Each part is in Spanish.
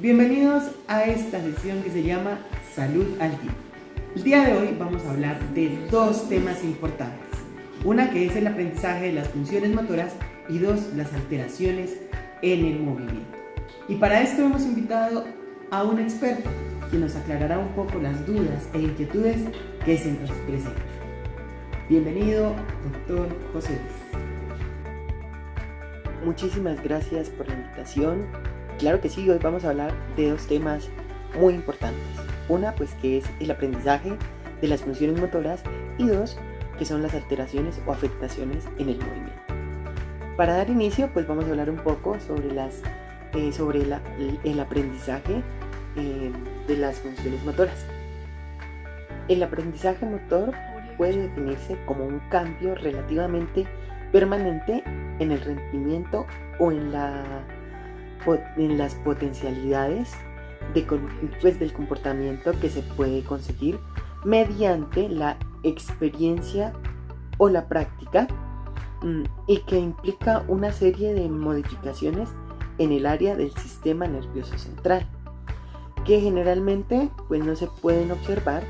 Bienvenidos a esta sesión que se llama Salud al Día. El día de hoy vamos a hablar de dos temas importantes. Una que es el aprendizaje de las funciones motoras y dos, las alteraciones en el movimiento. Y para esto hemos invitado a un experto quien nos aclarará un poco las dudas e inquietudes que se nos presentan. Bienvenido, doctor José Luis. Muchísimas gracias por la invitación. Claro que sí, hoy vamos a hablar de dos temas muy importantes. Una, pues, que es el aprendizaje de las funciones motoras, y dos, que son las alteraciones o afectaciones en el movimiento. Para dar inicio, pues vamos a hablar un poco sobre el aprendizaje de las funciones motoras. El aprendizaje motor puede definirse como un cambio relativamente permanente en el rendimiento o en las potencialidades del comportamiento que se puede conseguir mediante la experiencia o la práctica, y que implica una serie de modificaciones en el área del sistema nervioso central, que generalmente pues no se pueden observar,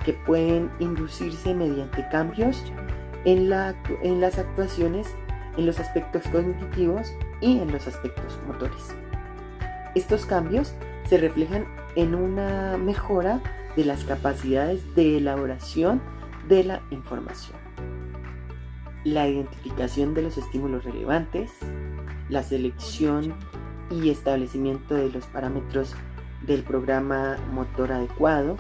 que pueden inducirse mediante cambios en las actuaciones, en los aspectos cognitivos y en los aspectos motores. Estos cambios se reflejan en una mejora de las capacidades de elaboración de la información, la identificación de los estímulos relevantes, la selección y establecimiento de los parámetros del programa motor adecuado,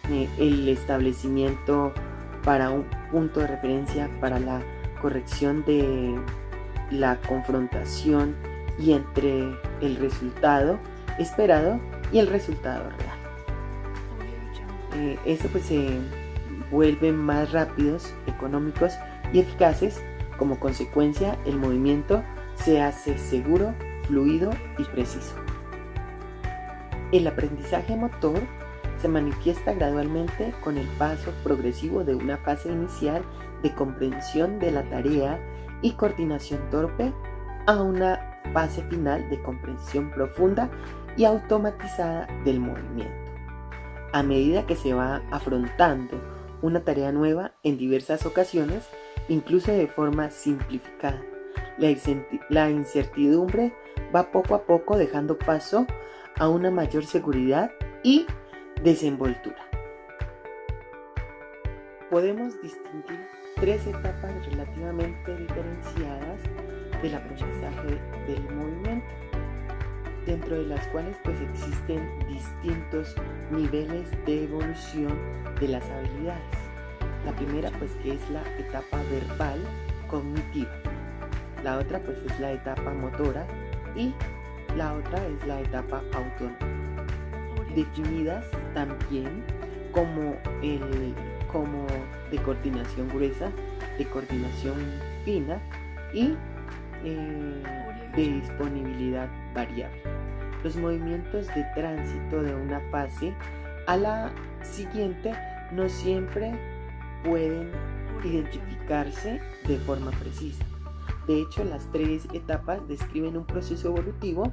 el establecimiento para un punto de referencia para la corrección de la confrontación y entre el resultado esperado y el resultado real. Esto pues se vuelven más rápidos, económicos y eficaces. Como consecuencia, el movimiento se hace seguro, fluido y preciso. El aprendizaje motor se manifiesta gradualmente con el paso progresivo de una fase inicial de comprensión de la tarea y coordinación torpe a una fase final de comprensión profunda y automatizada del movimiento. A medida que se va afrontando una tarea nueva en diversas ocasiones, incluso de forma simplificada, la incertidumbre va poco a poco dejando paso a una mayor seguridad y desenvoltura. Podemos distinguir tres etapas relativamente diferenciadas del aprendizaje del movimiento, dentro de las cuales pues existen distintos niveles de evolución de las habilidades. La primera pues que es la etapa verbal cognitiva, la otra pues es la etapa motora y la otra es la etapa autónoma, definidas también como de coordinación gruesa, de coordinación fina y de disponibilidad variable. Los movimientos de tránsito de una fase a la siguiente no siempre pueden identificarse de forma precisa. De hecho, las tres etapas describen un proceso evolutivo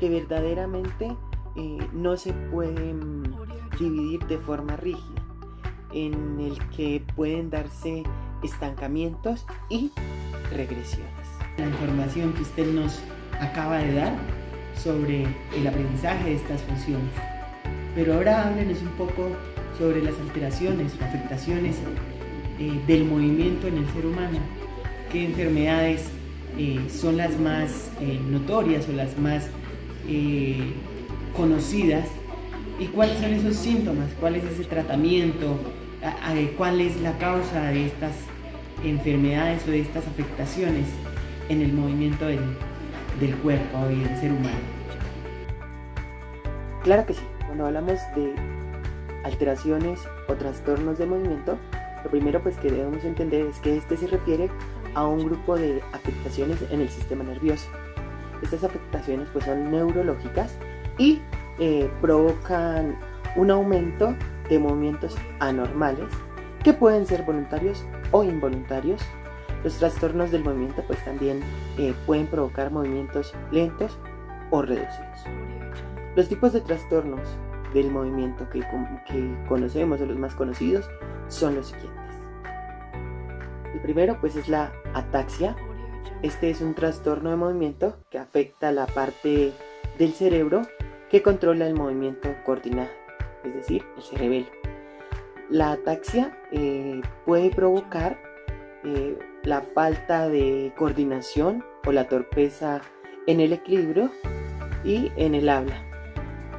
que verdaderamente no se pueden dividir de forma rígida, en el que pueden darse estancamientos y regresiones. La información que usted nos acaba de dar sobre el aprendizaje de estas funciones. Pero ahora háblenos un poco sobre las alteraciones o afectaciones del movimiento en el ser humano. ¿Qué enfermedades son las más notorias o las más conocidas? ¿Y cuáles son esos síntomas? ¿Cuál es ese tratamiento? ¿Cuál es la causa de estas enfermedades o de estas afectaciones en el movimiento del cuerpo y del ser humano? Claro que sí. Cuando hablamos de alteraciones o trastornos del movimiento, lo primero pues que debemos entender es que este se refiere a un grupo de afectaciones en el sistema nervioso. Estas afectaciones pues son neurológicas y provocan un aumento de movimientos anormales que pueden ser voluntarios o involuntarios. Los trastornos del movimiento pues también pueden provocar movimientos lentos o reducidos. Los tipos de trastornos del movimiento que conocemos, o los más conocidos, son los siguientes. El primero pues es la ataxia. Este es un trastorno de movimiento que afecta la parte del cerebro que controla el movimiento coordinado, es decir, el cerebelo. La ataxia puede provocar la falta de coordinación o la torpeza en el equilibrio y en el habla.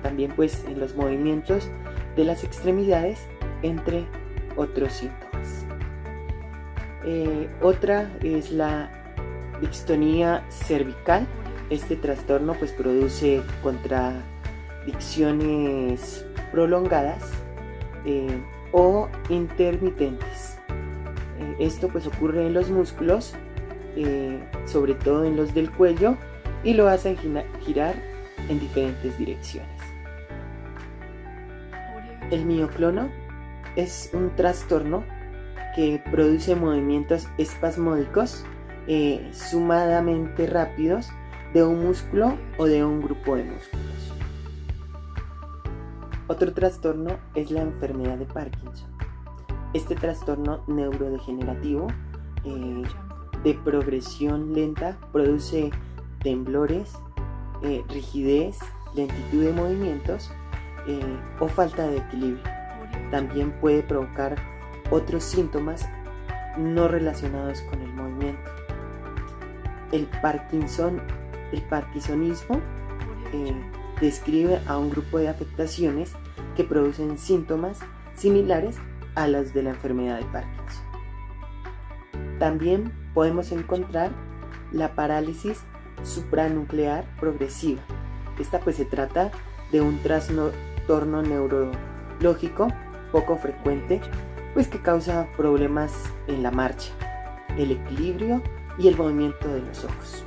También pues en los movimientos de las extremidades, entre otros síntomas. Otra es la distonía cervical. Este trastorno pues produce contracciones prolongadas o intermitentes. Esto pues ocurre en los músculos, sobre todo en los del cuello, y lo hacen girar en diferentes direcciones. El mioclono es un trastorno que produce movimientos espasmódicos sumadamente rápidos de un músculo o de un grupo de músculos. Otro trastorno es la enfermedad de Parkinson. Este trastorno neurodegenerativo de progresión lenta produce temblores, rigidez, lentitud de movimientos o falta de equilibrio. También puede provocar otros síntomas no relacionados con el movimiento. El parkinsonismo describe a un grupo de afectaciones que producen síntomas similares a las de la enfermedad de Parkinson. También podemos encontrar la parálisis supranuclear progresiva. Esta pues se trata de un trastorno neurológico poco frecuente, pues que causa problemas en la marcha, el equilibrio y el movimiento de los ojos.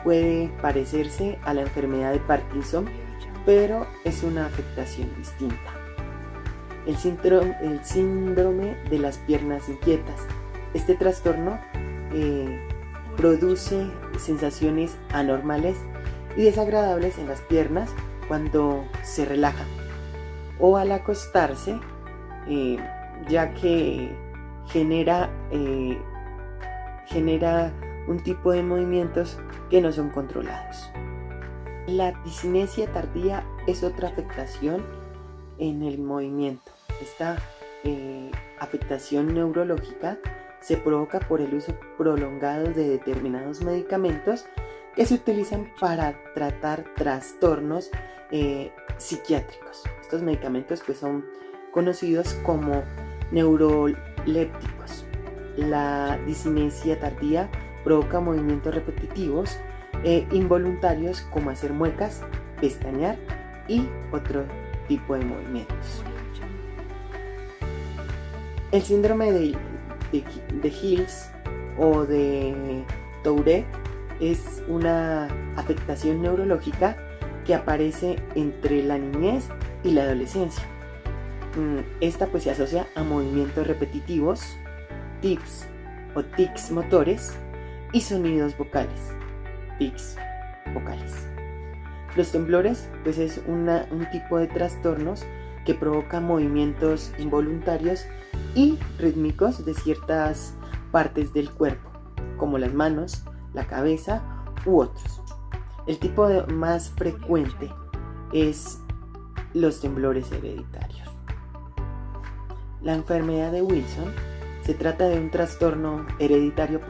Puede parecerse a la enfermedad de Parkinson, pero es una afectación distinta. El síndrome de las piernas inquietas. Este trastorno produce sensaciones anormales y desagradables en las piernas cuando se relajan o al acostarse, ya que genera un tipo de movimientos que no son controlados. La disinesia tardía es otra afectación en el movimiento. Esta afectación neurológica se provoca por el uso prolongado de determinados medicamentos que se utilizan para tratar trastornos psiquiátricos. Estos medicamentos pues son conocidos como neurolépticos. La disinesia tardía provoca movimientos repetitivos involuntarios como hacer muecas, pestañear y otro tipo de movimientos. El síndrome de Hills o de Tourette es una afectación neurológica que aparece entre la niñez y la adolescencia. Esta pues se asocia a movimientos repetitivos, tics o tics motores y sonidos vocales, tics vocales. Los temblores pues es un tipo de trastornos que provoca movimientos involuntarios y rítmicos de ciertas partes del cuerpo, como las manos, la cabeza u otros. El tipo más frecuente es los temblores hereditarios. La enfermedad de Wilson se trata de un trastorno hereditario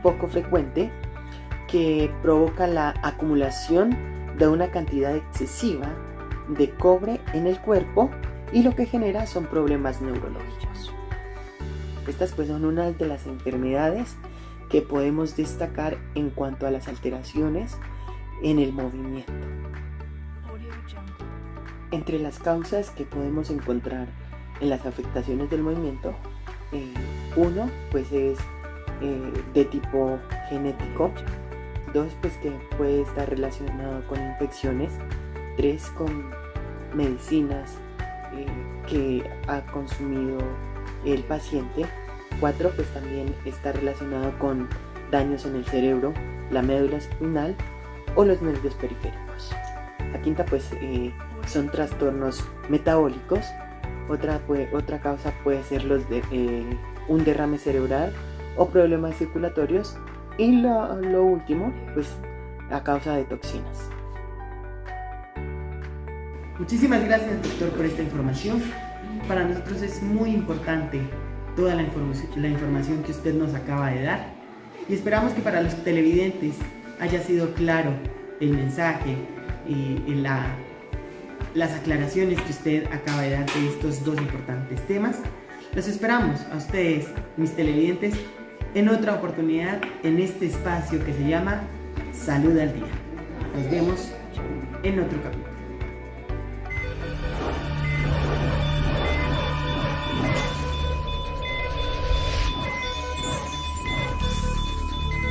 poco frecuente que provoca la acumulación de una cantidad excesiva de cobre en el cuerpo y lo que genera son problemas neurológicos. Estas pues son unas de las enfermedades que podemos destacar en cuanto a las alteraciones en el movimiento. Entre las causas que podemos encontrar en las afectaciones del movimiento, uno pues es de tipo genético, dos pues que puede estar relacionado con infecciones, tres con medicinas que ha consumido el paciente, cuatro pues también está relacionado con daños en el cerebro, la médula espinal o los nervios periféricos. La quinta pues son trastornos metabólicos. Otra causa puede ser un derrame cerebral o problemas circulatorios. Y lo último, pues a causa de toxinas. Muchísimas gracias, doctor, por esta información. Para nosotros es muy importante toda la información que usted nos acaba de dar y esperamos que para los televidentes haya sido claro el mensaje y las aclaraciones que usted acaba de dar de estos dos importantes temas. Los esperamos a ustedes, mis televidentes, en otra oportunidad en este espacio que se llama Salud al Día. Nos vemos en otro capítulo.